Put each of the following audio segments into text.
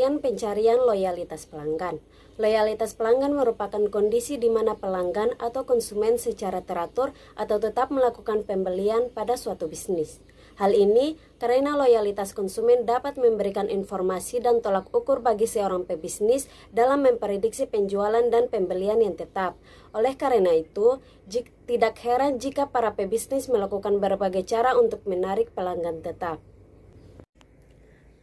Pengertian pencarian loyalitas pelanggan. Loyalitas pelanggan merupakan kondisi di mana pelanggan atau konsumen secara teratur atau tetap melakukan pembelian pada suatu bisnis. Hal ini karena loyalitas konsumen dapat memberikan informasi dan tolak ukur bagi seorang pebisnis dalam memprediksi penjualan dan pembelian yang tetap. Oleh karena itu, tidak heran jika para pebisnis melakukan berbagai cara untuk menarik pelanggan tetap.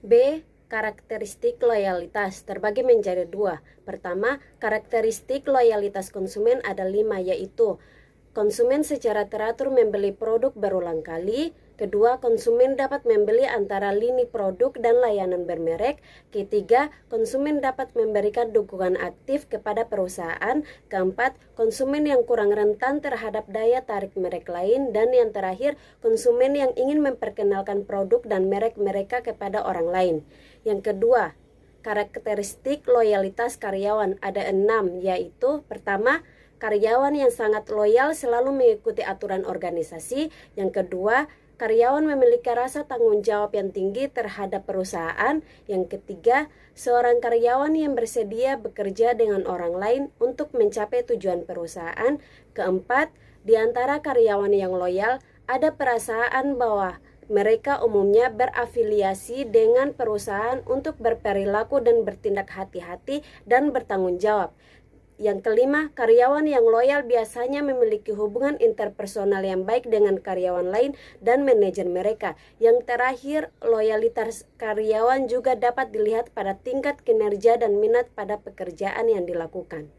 B. Karakteristik loyalitas terbagi menjadi dua. Pertama, karakteristik loyalitas konsumen ada 5, yaitu konsumen secara teratur membeli produk berulang kali. Kedua, konsumen dapat membeli antara lini produk dan layanan bermerek. Ketiga, konsumen dapat memberikan dukungan aktif kepada perusahaan. Keempat, konsumen yang kurang rentan terhadap daya tarik merek lain. Dan yang terakhir, konsumen yang ingin memperkenalkan produk dan merek mereka kepada orang lain. Yang kedua, karakteristik loyalitas karyawan ada 6, yaitu pertama, karyawan yang sangat loyal selalu mengikuti aturan organisasi. Yang kedua, karyawan memiliki rasa tanggung jawab yang tinggi terhadap perusahaan. Yang ketiga, seorang karyawan yang bersedia bekerja dengan orang lain untuk mencapai tujuan perusahaan. Keempat, di antara karyawan yang loyal ada perasaan bahwa mereka umumnya berafiliasi dengan perusahaan untuk berperilaku dan bertindak hati-hati dan bertanggung jawab. Yang kelima, karyawan yang loyal biasanya memiliki hubungan interpersonal yang baik dengan karyawan lain dan manajer mereka. Yang terakhir, loyalitas karyawan juga dapat dilihat pada tingkat kinerja dan minat pada pekerjaan yang dilakukan.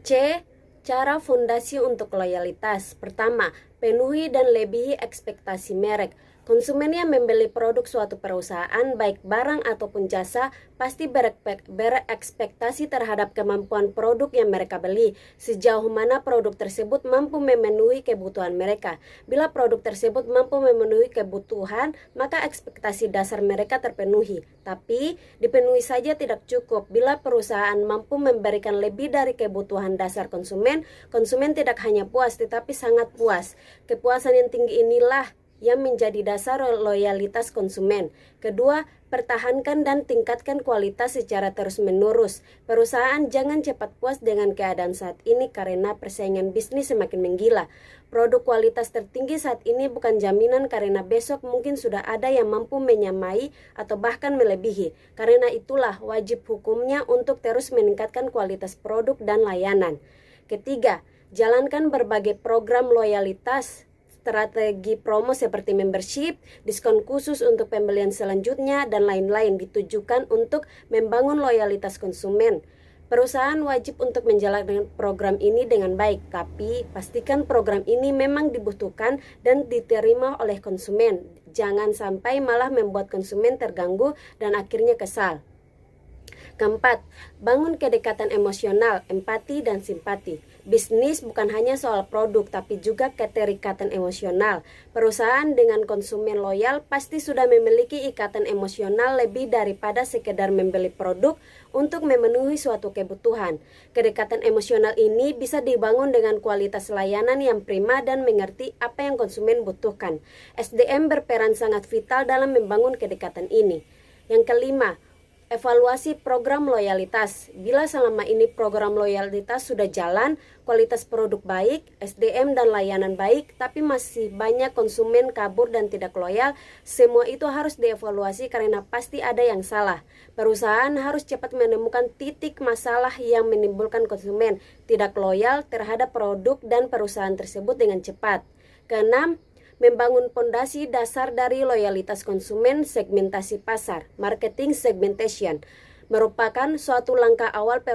C. Cara fondasi untuk loyalitas. Pertama, penuhi dan lebihi ekspektasi merek. Konsumen yang membeli produk suatu perusahaan, baik barang ataupun jasa, pasti berekspektasi terhadap kemampuan produk yang mereka beli, sejauh mana produk tersebut mampu memenuhi kebutuhan mereka. Bila produk tersebut mampu memenuhi kebutuhan, maka ekspektasi dasar mereka terpenuhi. Tapi, dipenuhi saja tidak cukup. Bila perusahaan mampu memberikan lebih dari kebutuhan dasar konsumen, konsumen tidak hanya puas, tetapi sangat puas. Kepuasan yang tinggi inilah yang menjadi dasar loyalitas konsumen. Kedua, pertahankan dan tingkatkan kualitas secara terus-menerus. Perusahaan jangan cepat puas dengan keadaan saat ini karena persaingan bisnis semakin menggila. Produk kualitas tertinggi saat ini bukan jaminan karena besok mungkin sudah ada yang mampu menyamai atau bahkan melebihi. Karena itulah wajib hukumnya untuk terus meningkatkan kualitas produk dan layanan. Ketiga, jalankan berbagai program loyalitas, strategi promo seperti membership, diskon khusus untuk pembelian selanjutnya, dan lain-lain ditujukan untuk membangun loyalitas konsumen. Perusahaan wajib untuk menjalankan program ini dengan baik, tapi pastikan program ini memang dibutuhkan dan diterima oleh konsumen. Jangan sampai malah membuat konsumen terganggu dan akhirnya kesal. Keempat, bangun kedekatan emosional, empati, dan simpati. Bisnis bukan hanya soal produk, tapi juga keterikatan emosional. Perusahaan dengan konsumen loyal pasti sudah memiliki ikatan emosional lebih daripada sekedar membeli produk untuk memenuhi suatu kebutuhan. Kedekatan emosional ini bisa dibangun dengan kualitas layanan yang prima dan mengerti apa yang konsumen butuhkan. SDM berperan sangat vital dalam membangun kedekatan ini. Yang kelima, evaluasi program loyalitas. Bila selama ini program loyalitas sudah jalan, kualitas produk baik, SDM dan layanan baik, tapi masih banyak konsumen kabur dan tidak loyal, semua itu harus dievaluasi karena pasti ada yang salah. Perusahaan harus cepat menemukan titik masalah yang menimbulkan konsumen tidak loyal terhadap produk dan perusahaan tersebut dengan cepat. Keenam, membangun pondasi dasar dari loyalitas konsumen. Segmentasi pasar, marketing segmentation, merupakan suatu langkah awal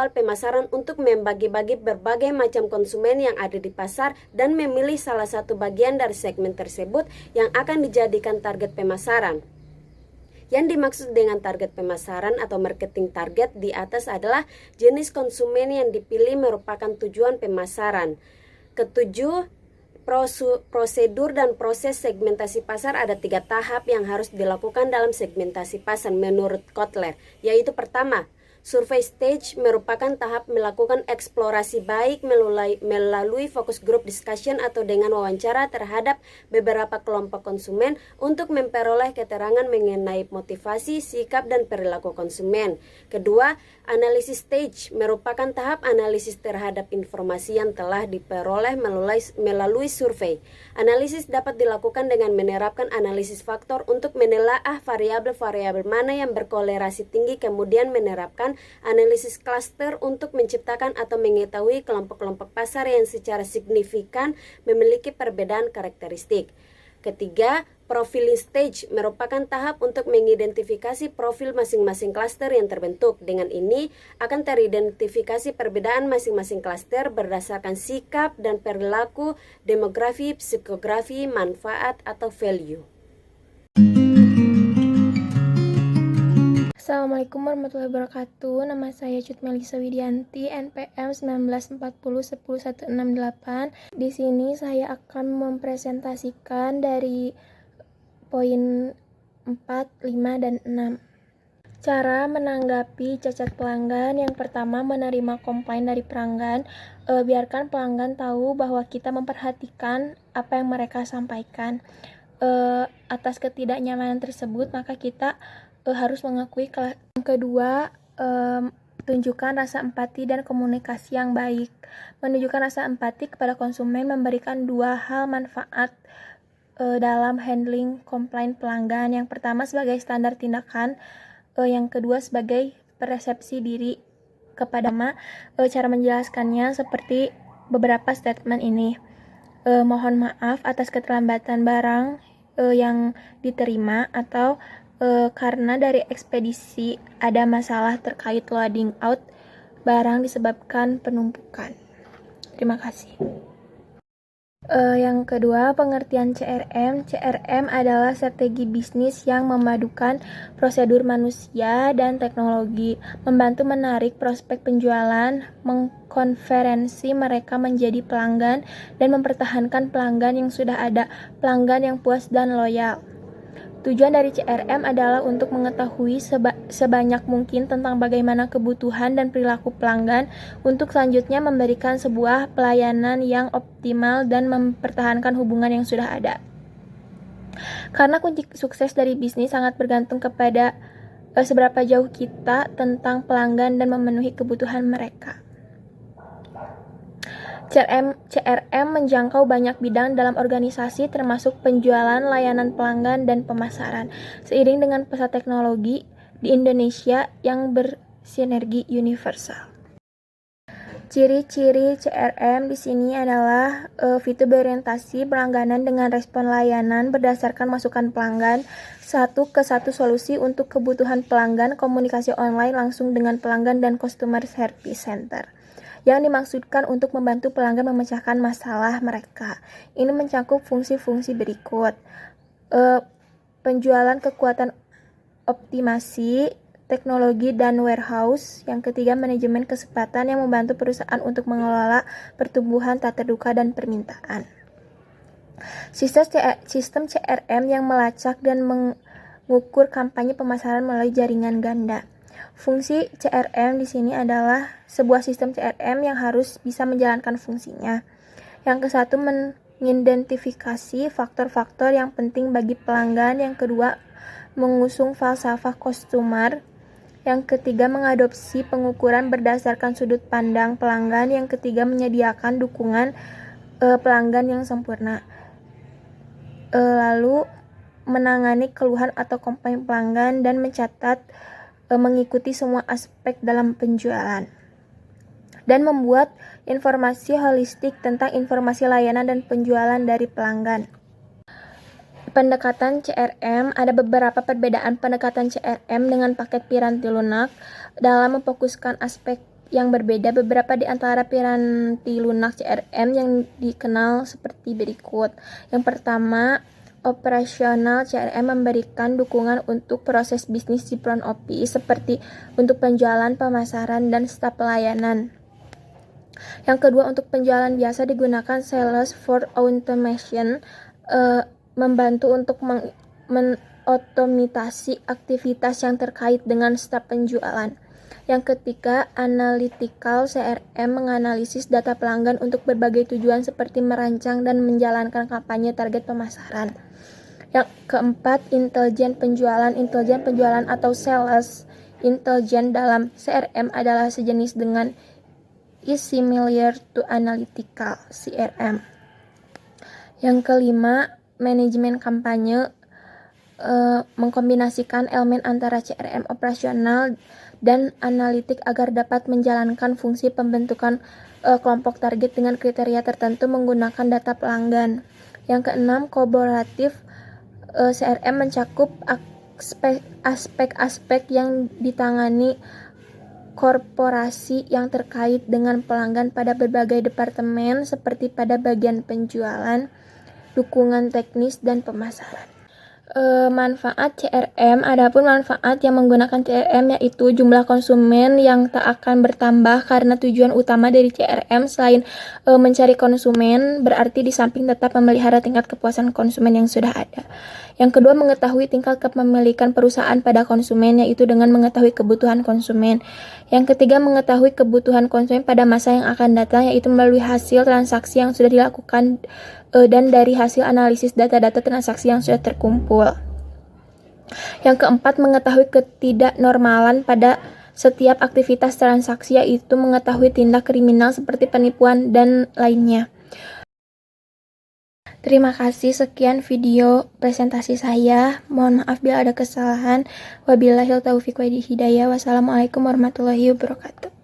pemasaran untuk membagi-bagi berbagai macam konsumen yang ada di pasar dan memilih salah satu bagian dari segmen tersebut yang akan dijadikan target pemasaran. Yang dimaksud dengan target pemasaran atau marketing target di atas adalah jenis konsumen yang dipilih merupakan tujuan pemasaran. Ketujuh, prosedur dan proses segmentasi pasar. Ada 3 tahap yang harus dilakukan dalam segmentasi pasar menurut Kotler, yaitu pertama, Survei stage merupakan tahap melakukan eksplorasi baik melalui focus group discussion atau dengan wawancara terhadap beberapa kelompok konsumen untuk memperoleh keterangan mengenai motivasi, sikap, dan perilaku konsumen. Kedua, analisis stage merupakan tahap analisis terhadap informasi yang telah diperoleh melalui survei. Analisis dapat dilakukan dengan menerapkan analisis faktor untuk menelaah variabel-variabel mana yang berkolerasi tinggi, kemudian menerapkan analisis cluster untuk menciptakan atau mengetahui kelompok-kelompok pasar yang secara signifikan memiliki perbedaan karakteristik. Ketiga, profiling stage merupakan tahap untuk mengidentifikasi profil masing-masing klaster yang terbentuk. Dengan ini akan teridentifikasi perbedaan masing-masing klaster berdasarkan sikap dan perilaku, demografi, psikografi, manfaat, atau value. Assalamualaikum warahmatullahi wabarakatuh. Nama saya Cut Melisa Widianti, NPM 1940 10168. Di sini saya akan mempresentasikan dari poin 4, 5, dan 6. Cara menanggapi cacat pelanggan. Yang pertama, menerima komplain dari pelanggan. Biarkan pelanggan tahu bahwa kita memperhatikan apa yang mereka sampaikan. Atas ketidaknyamanan tersebut, maka kita harus mengakui. Yang kedua, tunjukkan rasa empati dan komunikasi yang baik. Menunjukkan rasa empati kepada konsumen memberikan dua hal manfaat dalam handling komplain pelanggan. Yang pertama sebagai standar tindakan, yang kedua sebagai persepsi diri kepada cara menjelaskannya seperti beberapa statement ini. Mohon maaf atas keterlambatan barang yang diterima, atau karena dari ekspedisi ada masalah terkait loading out barang disebabkan penumpukan. Terima kasih. Yang kedua, pengertian CRM. CRM adalah strategi bisnis yang memadukan prosedur manusia dan teknologi, membantu menarik prospek penjualan, mengkonferensi mereka menjadi pelanggan, dan mempertahankan pelanggan yang sudah ada, pelanggan yang puas dan loyal. Tujuan dari CRM adalah untuk mengetahui sebanyak mungkin tentang bagaimana kebutuhan dan perilaku pelanggan untuk selanjutnya memberikan sebuah pelayanan yang optimal dan mempertahankan hubungan yang sudah ada. Karena kunci sukses dari bisnis sangat bergantung kepada seberapa jauh kita tentang pelanggan dan memenuhi kebutuhan mereka. CRM menjangkau banyak bidang dalam organisasi termasuk penjualan, layanan pelanggan, dan pemasaran. Seiring dengan pesat teknologi di Indonesia yang bersinergi universal. Ciri-ciri CRM di sini adalah fitur berorientasi berlangganan dengan respon layanan berdasarkan masukan pelanggan, satu ke satu solusi untuk kebutuhan pelanggan, komunikasi online langsung dengan pelanggan, dan customer service center yang dimaksudkan untuk membantu pelanggan memecahkan masalah mereka. Ini mencakup fungsi-fungsi berikut: penjualan, kekuatan optimasi, teknologi, dan warehouse. Yang ketiga, manajemen kesempatan yang membantu perusahaan untuk mengelola pertumbuhan tak terduga dan permintaan. Sistem CRM yang melacak dan mengukur kampanye pemasaran melalui jaringan ganda. Fungsi CRM di sini adalah sebuah sistem CRM yang harus bisa menjalankan fungsinya. Yang ke-1, mengidentifikasi faktor-faktor yang penting bagi pelanggan. Yang kedua, mengusung falsafah customer. Yang ketiga, mengadopsi pengukuran berdasarkan sudut pandang pelanggan. Yang ketiga, menyediakan dukungan pelanggan yang sempurna. Lalu, menangani keluhan atau komplain pelanggan dan mencatat mengikuti semua aspek dalam penjualan, dan membuat informasi holistik tentang informasi layanan dan penjualan dari pelanggan. Pendekatan CRM. Ada beberapa perbedaan pendekatan CRM dengan paket piranti lunak dalam memfokuskan aspek yang berbeda. Beberapa di antara piranti lunak CRM yang dikenal seperti berikut. Yang pertama, operasional CRM memberikan dukungan untuk proses bisnis di front office seperti untuk penjualan, pemasaran, dan staf pelayanan. Yang kedua, untuk penjualan biasa digunakan sales for automation, membantu untuk mengotomitasi aktivitas yang terkait dengan staf penjualan. Yang ketiga, analytical CRM menganalisis data pelanggan untuk berbagai tujuan seperti merancang dan menjalankan kampanye target pemasaran. Yang keempat, intelijen penjualan atau sales intelligence dalam CRM adalah sejenis dengan is similar to analytical CRM. Yang kelima, manajemen kampanye mengkombinasikan elemen antara CRM operasional dan analitik agar dapat menjalankan fungsi pembentukan kelompok target dengan kriteria tertentu menggunakan data pelanggan. Yang keenam, kolaboratif CRM mencakup aspek-aspek yang ditangani korporasi yang terkait dengan pelanggan pada berbagai departemen seperti pada bagian penjualan, dukungan teknis, dan pemasaran. Manfaat CRM. Adapun manfaat yang menggunakan CRM yaitu jumlah konsumen yang tak akan bertambah karena tujuan utama dari CRM selain mencari konsumen berarti di samping tetap memelihara tingkat kepuasan konsumen yang sudah ada. Yang kedua, mengetahui tingkat kepemilikan perusahaan pada konsumen yaitu dengan mengetahui kebutuhan konsumen. Yang ketiga, mengetahui kebutuhan konsumen pada masa yang akan datang yaitu melalui hasil transaksi yang sudah dilakukan dan dari hasil analisis data-data transaksi yang sudah terkumpul. Yang keempat, mengetahui ketidaknormalan pada setiap aktivitas transaksi yaitu mengetahui tindak kriminal seperti penipuan dan lainnya. Terima kasih, sekian video presentasi saya. Mohon maaf bila ada kesalahan. Wabillahi taufiq wal hidayah. Wassalamualaikum warahmatullahi wabarakatuh.